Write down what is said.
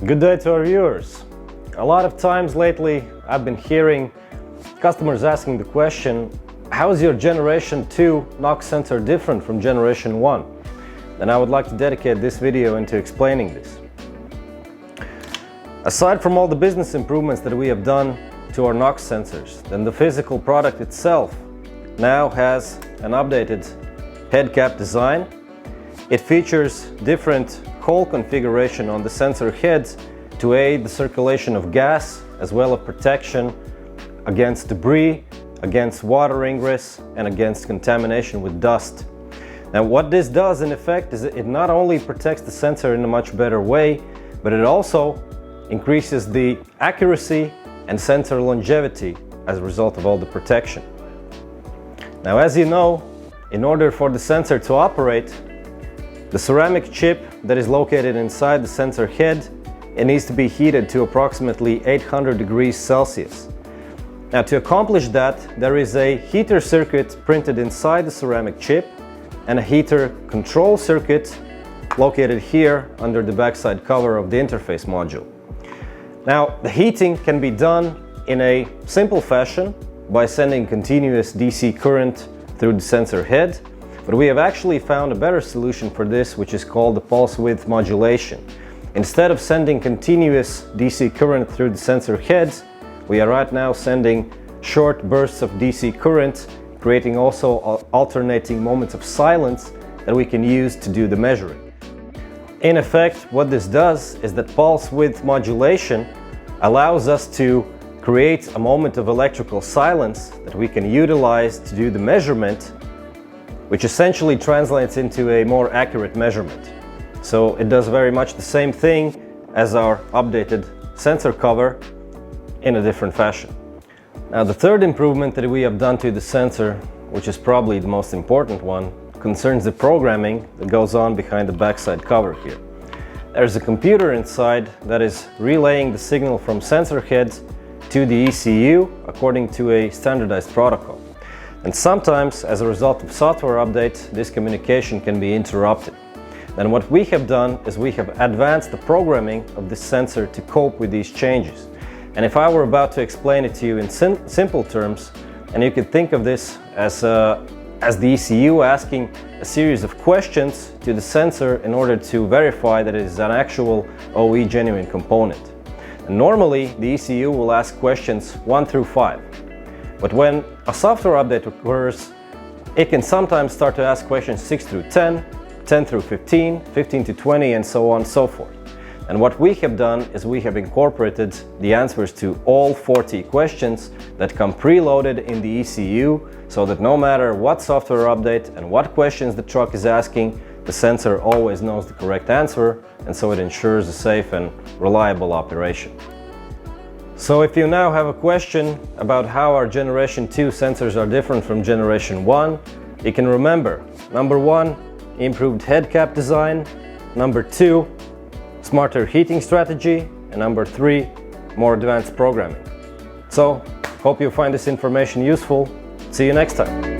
Good day to our viewers. A lot of times lately I've been hearing customers asking the question, how is your Generation 2 NOx sensor different from Generation 1? And I would like to dedicate this video into explaining this. Aside from all the business improvements that we have done to our NOx sensors, then the physical product itself now has an updated head cap design. It features different hole configuration on the sensor heads to aid the circulation of gas as well as protection against debris, against water ingress, and against contamination with dust. Now what this does in effect is it not only protects the sensor in a much better way, but it also increases the accuracy and sensor longevity as a result of all the protection. Now, as you know, in order for the sensor to operate, the ceramic chip that is located inside the sensor head, it needs to be heated to approximately 800 degrees Celsius. Now, to accomplish that, there is a heater circuit printed inside the ceramic chip and a heater control circuit located here under the backside cover of the interface module. Now, the heating can be done in a simple fashion by sending continuous DC current through the sensor head, but we have actually found a better solution for this, which is called the pulse width modulation. Instead of sending continuous DC current through the sensor heads, we are right now sending short bursts of DC current, creating also alternating moments of silence that we can use to do the measuring. In effect, what this does is that pulse width modulation allows us to create a moment of electrical silence that we can utilize to do the measurement, which essentially translates into a more accurate measurement. So it does very much the same thing as our updated sensor cover in a different fashion. Now, the third improvement that we have done to the sensor, which is probably the most important one, concerns the programming that goes on behind the backside cover here. There's a computer inside that is relaying the signal from sensor heads to the ECU according to a standardized protocol. And sometimes, as a result of software update, this communication can be interrupted. Then what we have done is we have advanced the programming of this sensor to cope with these changes. And if I were about to explain it to you in simple terms, and you could think of this as the ECU asking a series of questions to the sensor in order to verify that it is an actual OE genuine component. And normally, the ECU will ask questions 1 through 5. But when a software update occurs, it can sometimes start to ask questions 6 through 10, 10 through 15, 15 to 20, and so on and so forth. And what we have done is we have incorporated the answers to all 40 questions that come preloaded in the ECU, so that no matter what software update and what questions the truck is asking, the sensor always knows the correct answer, and so it ensures a safe and reliable operation. So if you now have a question about how our Generation 2 sensors are different from Generation 1, you can remember, number 1, improved head cap design, number 2, smarter heating strategy, and number 3, more advanced programming. So, hope you find this information useful. See you next time.